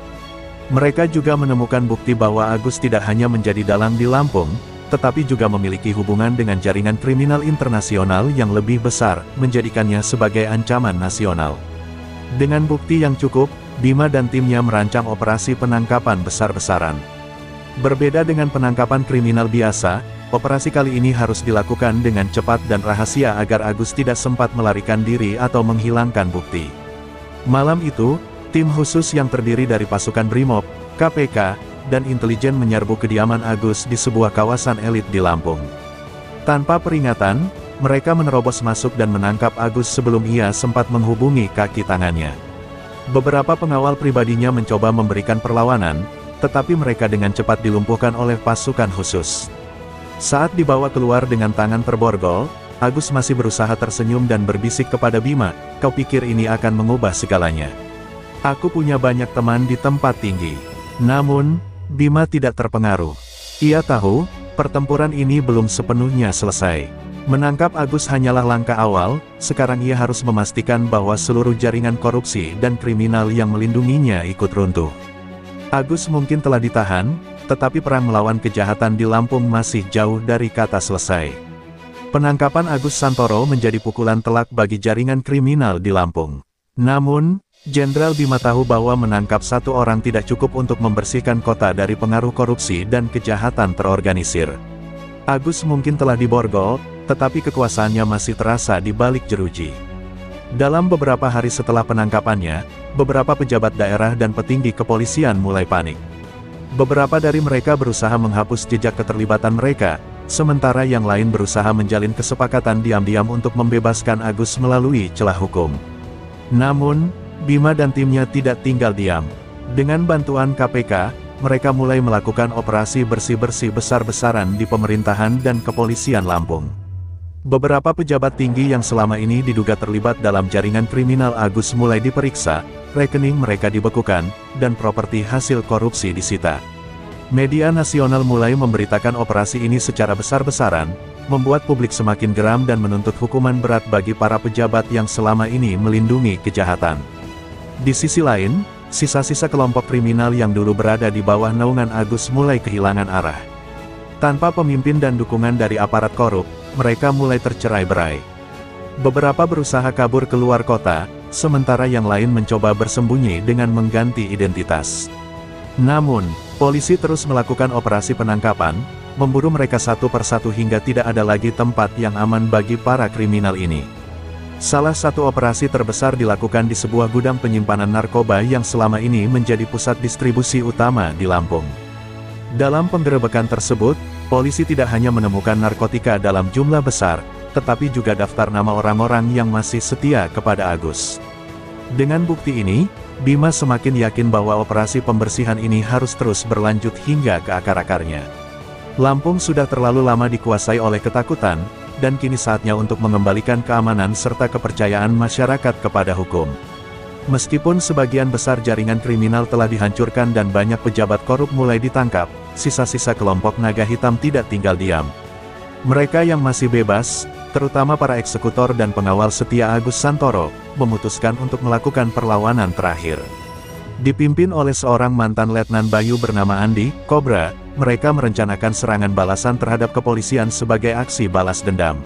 Mereka juga menemukan bukti bahwa Agus tidak hanya menjadi dalang di Lampung, tetapi juga memiliki hubungan dengan jaringan kriminal internasional yang lebih besar, menjadikannya sebagai ancaman nasional. Dengan bukti yang cukup, Bima dan timnya merancang operasi penangkapan besar-besaran. Berbeda dengan penangkapan kriminal biasa, operasi kali ini harus dilakukan dengan cepat dan rahasia agar Agus tidak sempat melarikan diri atau menghilangkan bukti. Malam itu, tim khusus yang terdiri dari pasukan Brimob, KPK, dan intelijen menyerbu kediaman Agus di sebuah kawasan elit di Lampung. Tanpa peringatan, mereka menerobos masuk dan menangkap Agus sebelum ia sempat menghubungi kaki tangannya. Beberapa pengawal pribadinya mencoba memberikan perlawanan, tetapi mereka dengan cepat dilumpuhkan oleh pasukan khusus. Saat dibawa keluar dengan tangan terborgol, Agus masih berusaha tersenyum dan berbisik kepada Bima, "Kau pikir ini akan mengubah segalanya? Aku punya banyak teman di tempat tinggi." Namun, Bima tidak terpengaruh. Ia tahu, pertempuran ini belum sepenuhnya selesai. Menangkap Agus hanyalah langkah awal, sekarang ia harus memastikan bahwa seluruh jaringan korupsi dan kriminal yang melindunginya ikut runtuh. Agus mungkin telah ditahan, tetapi perang melawan kejahatan di Lampung masih jauh dari kata selesai. Penangkapan Agus Santoro menjadi pukulan telak bagi jaringan kriminal di Lampung. Namun, Jenderal Bima tahu bahwa menangkap satu orang tidak cukup untuk membersihkan kota dari pengaruh korupsi dan kejahatan terorganisir. Agus mungkin telah diborgol, tetapi kekuasaannya masih terasa di balik jeruji. Dalam beberapa hari setelah penangkapannya, beberapa pejabat daerah dan petinggi kepolisian mulai panik. Beberapa dari mereka berusaha menghapus jejak keterlibatan mereka, sementara yang lain berusaha menjalin kesepakatan diam-diam untuk membebaskan Agus melalui celah hukum. Namun, Bima dan timnya tidak tinggal diam. Dengan bantuan KPK, mereka mulai melakukan operasi bersih-bersih besar-besaran di pemerintahan dan kepolisian Lampung. Beberapa pejabat tinggi yang selama ini diduga terlibat dalam jaringan kriminal Agus mulai diperiksa, rekening mereka dibekukan, dan properti hasil korupsi disita. Media nasional mulai memberitakan operasi ini secara besar-besaran, membuat publik semakin geram dan menuntut hukuman berat bagi para pejabat yang selama ini melindungi kejahatan. Di sisi lain, sisa-sisa kelompok kriminal yang dulu berada di bawah naungan Agus mulai kehilangan arah. Tanpa pemimpin dan dukungan dari aparat korup, mereka mulai tercerai-berai. Beberapa berusaha kabur keluar kota, sementara yang lain mencoba bersembunyi dengan mengganti identitas. Namun, polisi terus melakukan operasi penangkapan, memburu mereka satu persatu hingga tidak ada lagi tempat yang aman bagi para kriminal ini. Salah satu operasi terbesar dilakukan di sebuah gudang penyimpanan narkoba yang selama ini menjadi pusat distribusi utama di Lampung. Dalam penggerebekan tersebut, polisi tidak hanya menemukan narkotika dalam jumlah besar, tetapi juga daftar nama orang-orang yang masih setia kepada Agus. Dengan bukti ini, Bima semakin yakin bahwa operasi pembersihan ini harus terus berlanjut hingga ke akar-akarnya. Lampung sudah terlalu lama dikuasai oleh ketakutan, dan kini saatnya untuk mengembalikan keamanan serta kepercayaan masyarakat kepada hukum. Meskipun sebagian besar jaringan kriminal telah dihancurkan dan banyak pejabat korup mulai ditangkap, sisa-sisa kelompok naga hitam tidak tinggal diam. Mereka yang masih bebas, terutama para eksekutor dan pengawal setia Agus Santoro, memutuskan untuk melakukan perlawanan terakhir. Dipimpin oleh seorang mantan Letnan Bayu bernama Andi Kobra, mereka merencanakan serangan balasan terhadap kepolisian sebagai aksi balas dendam.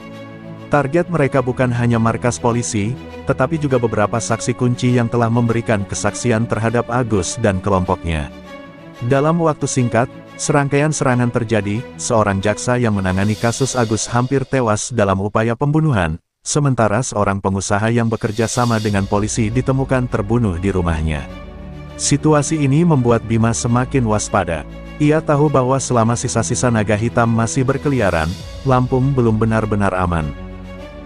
Target mereka bukan hanya markas polisi, tetapi juga beberapa saksi kunci yang telah memberikan kesaksian terhadap Agus dan kelompoknya. Dalam waktu singkat, serangkaian serangan terjadi, seorang jaksa yang menangani kasus Agus hampir tewas dalam upaya pembunuhan, sementara seorang pengusaha yang bekerja sama dengan polisi ditemukan terbunuh di rumahnya. Situasi ini membuat Bima semakin waspada. Ia tahu bahwa selama sisa-sisa naga hitam masih berkeliaran, Lampung belum benar-benar aman.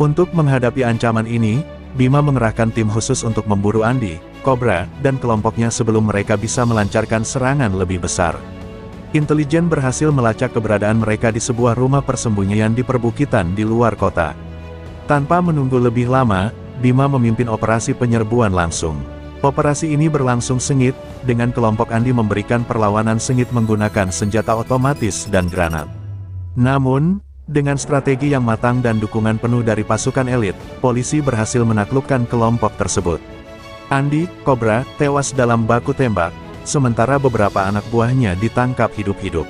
Untuk menghadapi ancaman ini, Bima mengerahkan tim khusus untuk memburu Andi Kobra dan kelompoknya sebelum mereka bisa melancarkan serangan lebih besar. Intelijen berhasil melacak keberadaan mereka di sebuah rumah persembunyian di perbukitan di luar kota. Tanpa menunggu lebih lama, Bima memimpin operasi penyerbuan langsung. Operasi ini berlangsung sengit, dengan kelompok Andi memberikan perlawanan sengit menggunakan senjata otomatis dan granat. Namun, dengan strategi yang matang dan dukungan penuh dari pasukan elit, polisi berhasil menaklukkan kelompok tersebut. Andi Kobra tewas dalam baku tembak, sementara beberapa anak buahnya ditangkap hidup-hidup.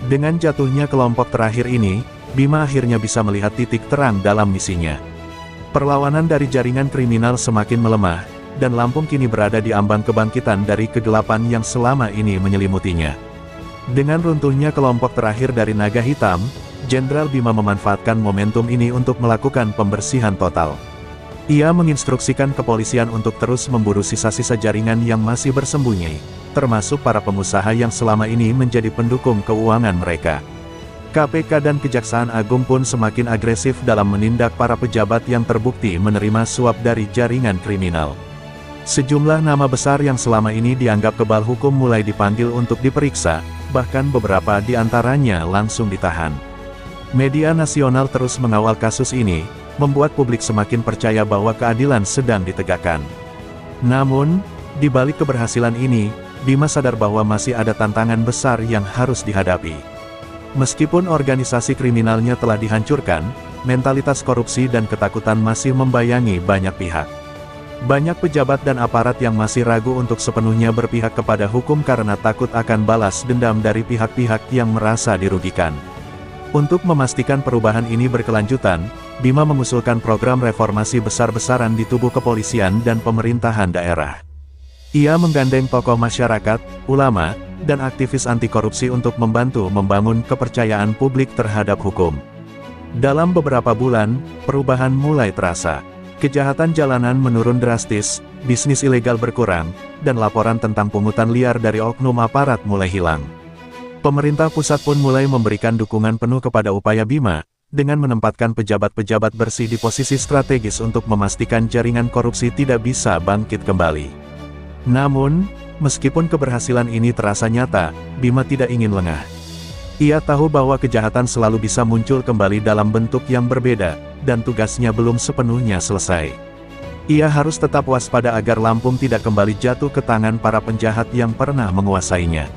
Dengan jatuhnya kelompok terakhir ini, Bima akhirnya bisa melihat titik terang dalam misinya. Perlawanan dari jaringan kriminal semakin melemah, dan Lampung kini berada di ambang kebangkitan dari kegelapan yang selama ini menyelimutinya. Dengan runtuhnya kelompok terakhir dari naga hitam, Jenderal Bima memanfaatkan momentum ini untuk melakukan pembersihan total. Ia menginstruksikan kepolisian untuk terus memburu sisa-sisa jaringan yang masih bersembunyi, termasuk para pengusaha yang selama ini menjadi pendukung keuangan mereka. KPK dan Kejaksaan Agung pun semakin agresif dalam menindak para pejabat yang terbukti menerima suap dari jaringan kriminal. Sejumlah nama besar yang selama ini dianggap kebal hukum mulai dipanggil untuk diperiksa, bahkan beberapa di antaranya langsung ditahan. Media nasional terus mengawal kasus ini, membuat publik semakin percaya bahwa keadilan sedang ditegakkan. Namun, di balik keberhasilan ini, Bima sadar bahwa masih ada tantangan besar yang harus dihadapi. Meskipun organisasi kriminalnya telah dihancurkan, mentalitas korupsi dan ketakutan masih membayangi banyak pihak. Banyak pejabat dan aparat yang masih ragu untuk sepenuhnya berpihak kepada hukum karena takut akan balas dendam dari pihak-pihak yang merasa dirugikan. Untuk memastikan perubahan ini berkelanjutan, Bima mengusulkan program reformasi besar-besaran di tubuh kepolisian dan pemerintahan daerah. Ia menggandeng tokoh masyarakat, ulama, dan aktivis anti korupsi untuk membantu membangun kepercayaan publik terhadap hukum. Dalam beberapa bulan, perubahan mulai terasa. Kejahatan jalanan menurun drastis, bisnis ilegal berkurang, dan laporan tentang pungutan liar dari oknum aparat mulai hilang. Pemerintah pusat pun mulai memberikan dukungan penuh kepada upaya Bima, dengan menempatkan pejabat-pejabat bersih di posisi strategis untuk memastikan jaringan korupsi tidak bisa bangkit kembali. Namun, meskipun keberhasilan ini terasa nyata, Bima tidak ingin lengah. Ia tahu bahwa kejahatan selalu bisa muncul kembali dalam bentuk yang berbeda, dan tugasnya belum sepenuhnya selesai. Ia harus tetap waspada agar Lampung tidak kembali jatuh ke tangan para penjahat yang pernah menguasainya.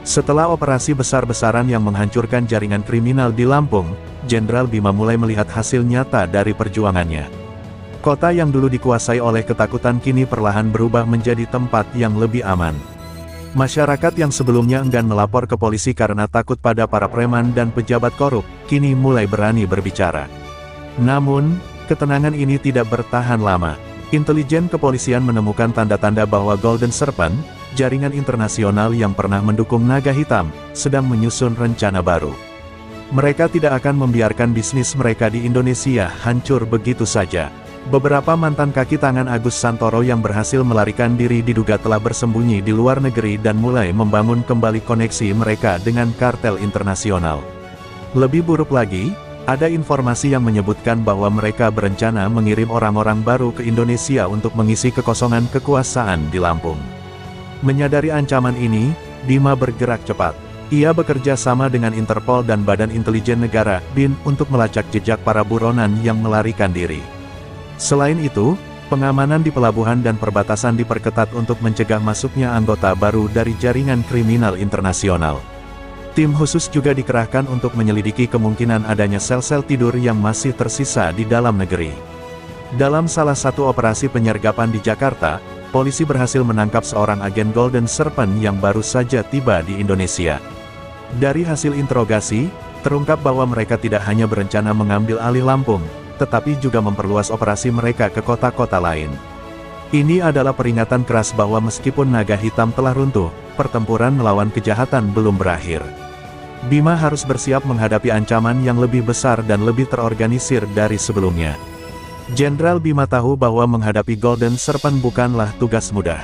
Setelah operasi besar-besaran yang menghancurkan jaringan kriminal di Lampung, Jenderal Bima mulai melihat hasil nyata dari perjuangannya. Kota yang dulu dikuasai oleh ketakutan kini perlahan berubah menjadi tempat yang lebih aman. Masyarakat yang sebelumnya enggan melapor ke polisi karena takut pada para preman dan pejabat korup, kini mulai berani berbicara. Namun, ketenangan ini tidak bertahan lama. Intelijen kepolisian menemukan tanda-tanda bahwa Golden Serpent, jaringan internasional yang pernah mendukung Naga Hitam, sedang menyusun rencana baru. Mereka tidak akan membiarkan bisnis mereka di Indonesia hancur begitu saja. Beberapa mantan kaki tangan Agus Santoro yang berhasil melarikan diri diduga telah bersembunyi di luar negeri dan mulai membangun kembali koneksi mereka dengan kartel internasional. Lebih buruk lagi, ada informasi yang menyebutkan bahwa mereka berencana mengirim orang-orang baru ke Indonesia untuk mengisi kekosongan kekuasaan di Lampung. Menyadari ancaman ini, Bima bergerak cepat. Ia bekerja sama dengan Interpol dan Badan Intelijen Negara, BIN, untuk melacak jejak para buronan yang melarikan diri. Selain itu, pengamanan di pelabuhan dan perbatasan diperketat untuk mencegah masuknya anggota baru dari jaringan kriminal internasional. Tim khusus juga dikerahkan untuk menyelidiki kemungkinan adanya sel-sel tidur yang masih tersisa di dalam negeri. Dalam salah satu operasi penyergapan di Jakarta, polisi berhasil menangkap seorang agen Golden Serpent yang baru saja tiba di Indonesia. Dari hasil interogasi, terungkap bahwa mereka tidak hanya berencana mengambil alih Lampung, tetapi juga memperluas operasi mereka ke kota-kota lain. Ini adalah peringatan keras bahwa meskipun Naga Hitam telah runtuh, pertempuran melawan kejahatan belum berakhir. Bima harus bersiap menghadapi ancaman yang lebih besar dan lebih terorganisir dari sebelumnya. Jenderal Bima tahu bahwa menghadapi Golden Serpent bukanlah tugas mudah.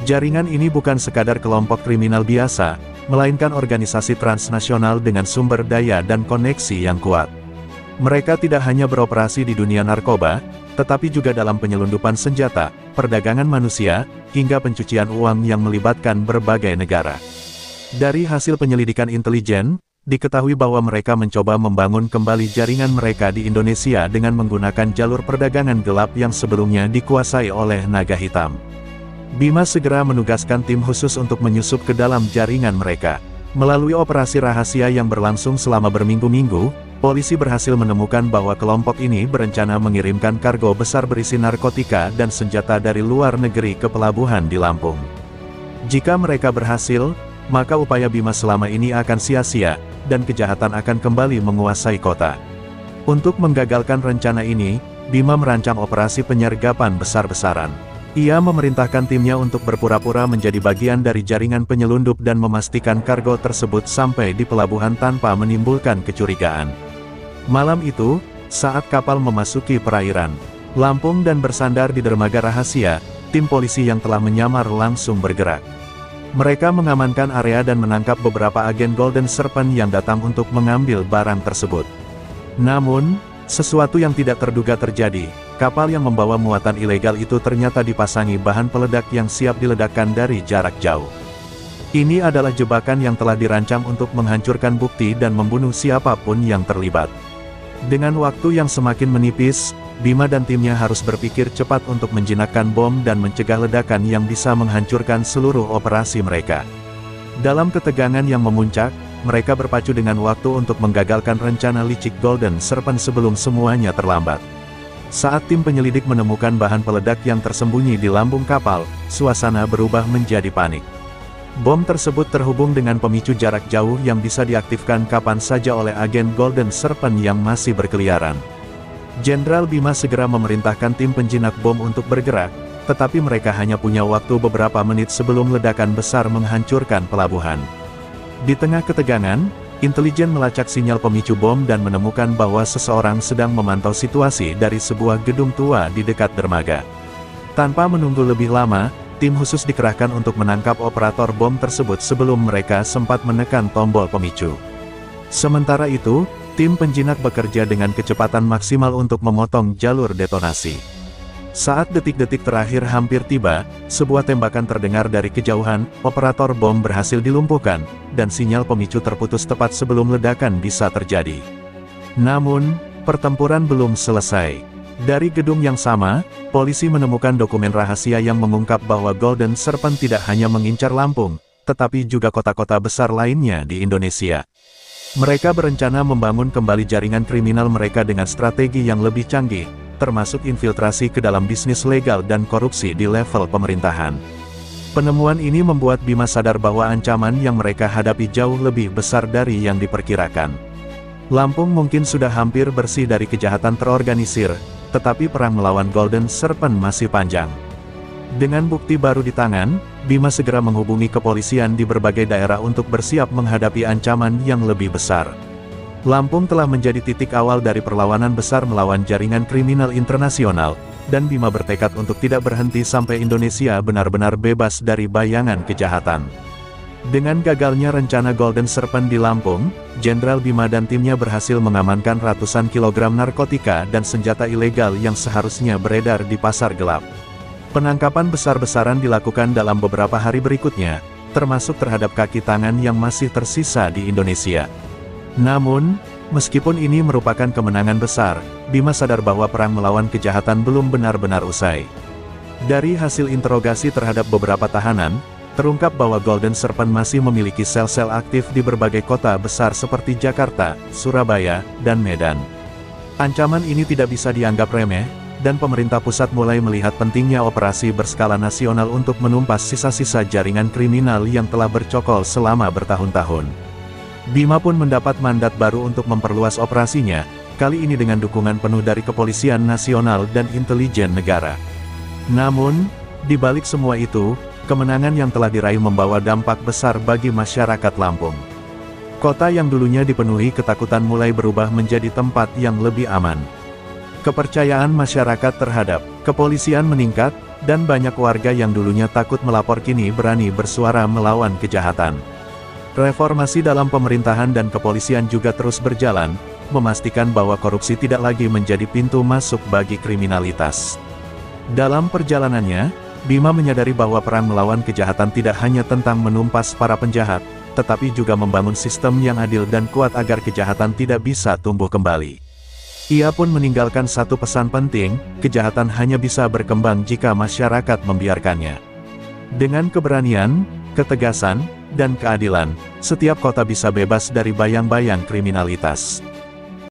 Jaringan ini bukan sekadar kelompok kriminal biasa, melainkan organisasi transnasional dengan sumber daya dan koneksi yang kuat. Mereka tidak hanya beroperasi di dunia narkoba, tetapi juga dalam penyelundupan senjata, perdagangan manusia, hingga pencucian uang yang melibatkan berbagai negara. Dari hasil penyelidikan intelijen, diketahui bahwa mereka mencoba membangun kembali jaringan mereka di Indonesia dengan menggunakan jalur perdagangan gelap yang sebelumnya dikuasai oleh Naga Hitam. Bima segera menugaskan tim khusus untuk menyusup ke dalam jaringan mereka. Melalui operasi rahasia yang berlangsung selama berminggu-minggu, polisi berhasil menemukan bahwa kelompok ini berencana mengirimkan kargo besar berisi narkotika dan senjata dari luar negeri ke pelabuhan di Lampung. Jika mereka berhasil, maka upaya Bima selama ini akan sia-sia, dan kejahatan akan kembali menguasai kota. Untuk menggagalkan rencana ini, Bima merancang operasi penyergapan besar-besaran. Ia memerintahkan timnya untuk berpura-pura menjadi bagian dari jaringan penyelundup dan memastikan kargo tersebut sampai di pelabuhan tanpa menimbulkan kecurigaan. Malam itu, saat kapal memasuki perairan Lampung dan bersandar di dermaga rahasia, tim polisi yang telah menyamar langsung bergerak. Mereka mengamankan area dan menangkap beberapa agen Golden Serpent yang datang untuk mengambil barang tersebut. Namun, sesuatu yang tidak terduga terjadi. Kapal yang membawa muatan ilegal itu ternyata dipasangi bahan peledak yang siap diledakkan dari jarak jauh. Ini adalah jebakan yang telah dirancang untuk menghancurkan bukti dan membunuh siapapun yang terlibat. Dengan waktu yang semakin menipis, Bima dan timnya harus berpikir cepat untuk menjinakkan bom dan mencegah ledakan yang bisa menghancurkan seluruh operasi mereka. Dalam ketegangan yang memuncak, mereka berpacu dengan waktu untuk menggagalkan rencana licik Golden Serpent sebelum semuanya terlambat. Saat tim penyelidik menemukan bahan peledak yang tersembunyi di lambung kapal, suasana berubah menjadi panik. Bom tersebut terhubung dengan pemicu jarak jauh yang bisa diaktifkan kapan saja oleh agen Golden Serpent yang masih berkeliaran. Jenderal Bima segera memerintahkan tim penjinak bom untuk bergerak, tetapi mereka hanya punya waktu beberapa menit sebelum ledakan besar menghancurkan pelabuhan. Di tengah ketegangan, intelijen melacak sinyal pemicu bom dan menemukan bahwa seseorang sedang memantau situasi dari sebuah gedung tua di dekat dermaga. Tanpa menunggu lebih lama, tim khusus dikerahkan untuk menangkap operator bom tersebut sebelum mereka sempat menekan tombol pemicu. Sementara itu, tim penjinak bekerja dengan kecepatan maksimal untuk memotong jalur detonasi. Saat detik-detik terakhir hampir tiba, sebuah tembakan terdengar dari kejauhan, operator bom berhasil dilumpuhkan, dan sinyal pemicu terputus tepat sebelum ledakan bisa terjadi. Namun, pertempuran belum selesai. Dari gedung yang sama, polisi menemukan dokumen rahasia yang mengungkap bahwa Golden Serpent tidak hanya mengincar Lampung, tetapi juga kota-kota besar lainnya di Indonesia. Mereka berencana membangun kembali jaringan kriminal mereka dengan strategi yang lebih canggih, termasuk infiltrasi ke dalam bisnis legal dan korupsi di level pemerintahan. Penemuan ini membuat Bima sadar bahwa ancaman yang mereka hadapi jauh lebih besar dari yang diperkirakan. Lampung mungkin sudah hampir bersih dari kejahatan terorganisir, tetapi perang melawan Golden Serpent masih panjang. Dengan bukti baru di tangan, Bima segera menghubungi kepolisian di berbagai daerah untuk bersiap menghadapi ancaman yang lebih besar. Lampung telah menjadi titik awal dari perlawanan besar melawan jaringan kriminal internasional, dan Bima bertekad untuk tidak berhenti sampai Indonesia benar-benar bebas dari bayangan kejahatan. Dengan gagalnya rencana Golden Serpent di Lampung, Jenderal Bima dan timnya berhasil mengamankan ratusan kilogram narkotika dan senjata ilegal yang seharusnya beredar di pasar gelap. Penangkapan besar-besaran dilakukan dalam beberapa hari berikutnya, termasuk terhadap kaki tangan yang masih tersisa di Indonesia. Namun, meskipun ini merupakan kemenangan besar, Bima sadar bahwa perang melawan kejahatan belum benar-benar usai. Dari hasil interogasi terhadap beberapa tahanan, terungkap bahwa Golden Serpent masih memiliki sel-sel aktif di berbagai kota besar seperti Jakarta, Surabaya, dan Medan. Ancaman ini tidak bisa dianggap remeh, dan pemerintah pusat mulai melihat pentingnya operasi berskala nasional untuk menumpas sisa-sisa jaringan kriminal yang telah bercokol selama bertahun-tahun. Bima pun mendapat mandat baru untuk memperluas operasinya, kali ini dengan dukungan penuh dari Kepolisian Nasional dan intelijen negara. Namun, di balik semua itu, kemenangan yang telah diraih membawa dampak besar bagi masyarakat Lampung. Kota yang dulunya dipenuhi ketakutan mulai berubah menjadi tempat yang lebih aman. Kepercayaan masyarakat terhadap kepolisian meningkat, dan banyak warga yang dulunya takut melapor kini berani bersuara melawan kejahatan. Reformasi dalam pemerintahan dan kepolisian juga terus berjalan, memastikan bahwa korupsi tidak lagi menjadi pintu masuk bagi kriminalitas. Dalam perjalanannya, Bima menyadari bahwa perang melawan kejahatan tidak hanya tentang menumpas para penjahat, tetapi juga membangun sistem yang adil dan kuat agar kejahatan tidak bisa tumbuh kembali. Ia pun meninggalkan satu pesan penting, kejahatan hanya bisa berkembang jika masyarakat membiarkannya. Dengan keberanian, ketegasan, dan keadilan, setiap kota bisa bebas dari bayang-bayang kriminalitas.